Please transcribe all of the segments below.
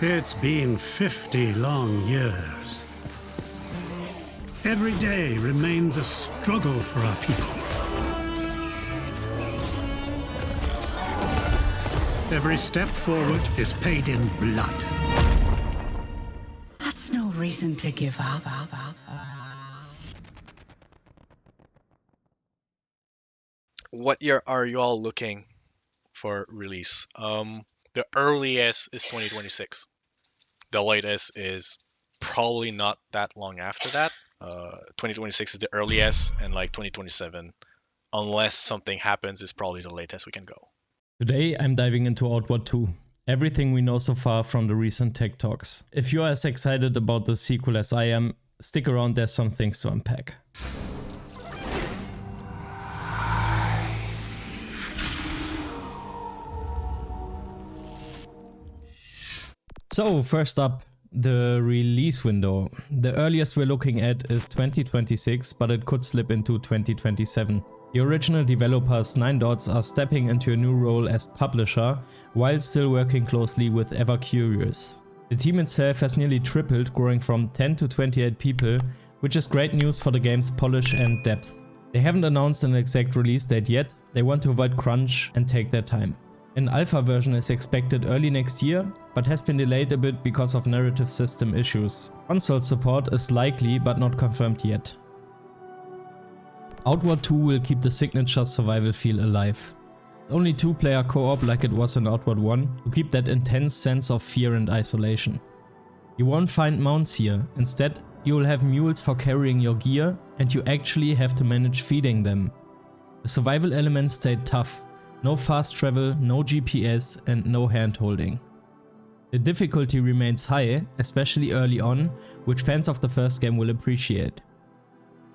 It's been 50 long years. Every day remains a struggle for our people. Every step forward is paid in blood. That's no reason to give up. What year are you all looking for release? The earliest is 2026. The latest is probably not that long after that. 2026 is the earliest, and like 2027, unless something happens, is probably the latest we can go. Today I'm diving into Outward 2. Everything we know so far from the recent tech talks. If you're as excited about the sequel as I am, stick around, there's some things to unpack. So first up, the release window. The earliest we're looking at is 2026, but it could slip into 2027. The original developers 9dots are stepping into a new role as publisher, while still working closely with Evercurious. The team itself has nearly tripled, growing from 10 to 28 people, which is great news for the game's polish and depth. They haven't announced an exact release date yet, they want to avoid crunch and take their time. An alpha version is expected early next year, but has been delayed a bit because of narrative system issues. Console support is likely, but not confirmed yet. Outward 2 will keep the signature survival feel alive. Only 2-player co-op like it was in Outward 1 to keep that intense sense of fear and isolation. You won't find mounts here, instead you will have mules for carrying your gear and you actually have to manage feeding them. The survival elements stayed tough, no fast travel, no GPS and no hand-holding. The difficulty remains high, especially early on, which fans of the first game will appreciate.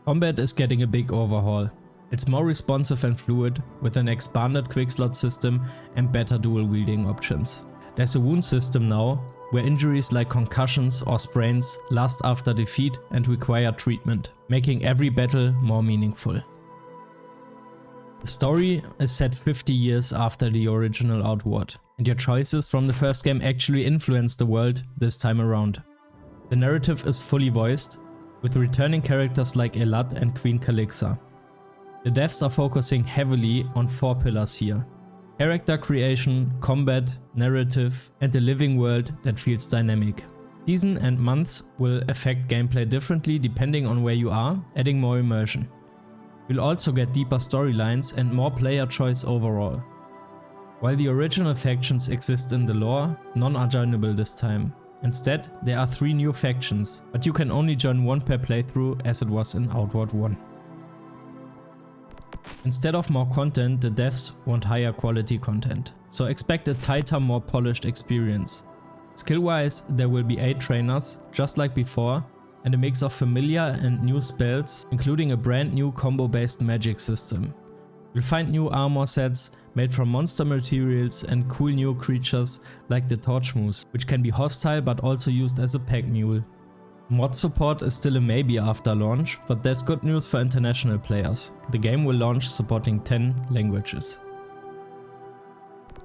Combat is getting a big overhaul. It's more responsive and fluid, with an expanded quick slot system and better dual wielding options. There's a wound system now, where injuries like concussions or sprains last after defeat and require treatment, making every battle more meaningful. The story is set 50 years after the original Outward, and your choices from the first game actually influence the world this time around. The narrative is fully voiced, with returning characters like Elat and Queen Calixa. The devs are focusing heavily on 4 pillars here: character creation, combat, narrative, and a living world that feels dynamic. Season and months will affect gameplay differently depending on where you are, adding more immersion. You'll also get deeper storylines and more player choice overall. While the original factions exist in the lore, none are joinable this time. Instead, there are 3 new factions, but you can only join 1 per playthrough as it was in Outward 1. Instead of more content, the devs want higher quality content, so expect a tighter, more polished experience. Skill-wise, there will be 8 trainers, just like before, and a mix of familiar and new spells, including a brand new combo-based magic system. You'll find new armor sets made from monster materials and cool new creatures like the Torch Moose, which can be hostile but also used as a pack mule. Mod support is still a maybe after launch, but there's good news for international players. The game will launch supporting 10 languages.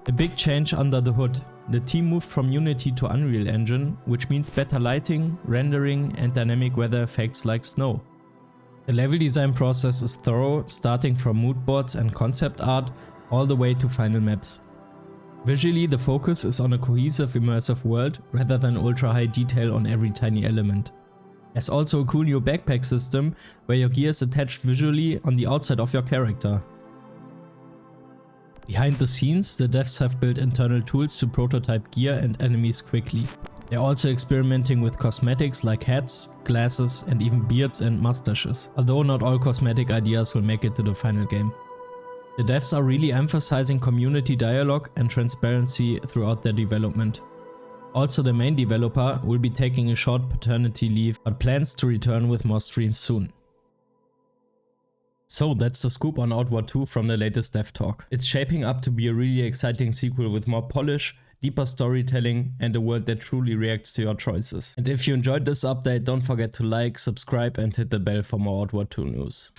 A big change under the hood. The team moved from Unity to Unreal Engine, which means better lighting, rendering and dynamic weather effects like snow. The level design process is thorough, starting from mood boards and concept art all the way to final maps. Visually, the focus is on a cohesive, immersive world rather than ultra high detail on every tiny element. There's also a cool new backpack system where your gear is attached visually on the outside of your character. Behind the scenes, the devs have built internal tools to prototype gear and enemies quickly. They're also experimenting with cosmetics like hats, glasses and even beards and mustaches, although not all cosmetic ideas will make it to the final game. The devs are really emphasizing community dialogue and transparency throughout their development. Also, the main developer will be taking a short paternity leave, but plans to return with more streams soon. So that's the scoop on Outward 2 from the latest dev talk. It's shaping up to be a really exciting sequel with more polish, deeper storytelling and a world that truly reacts to your choices. And if you enjoyed this update, don't forget to like, subscribe and hit the bell for more Outward 2 news.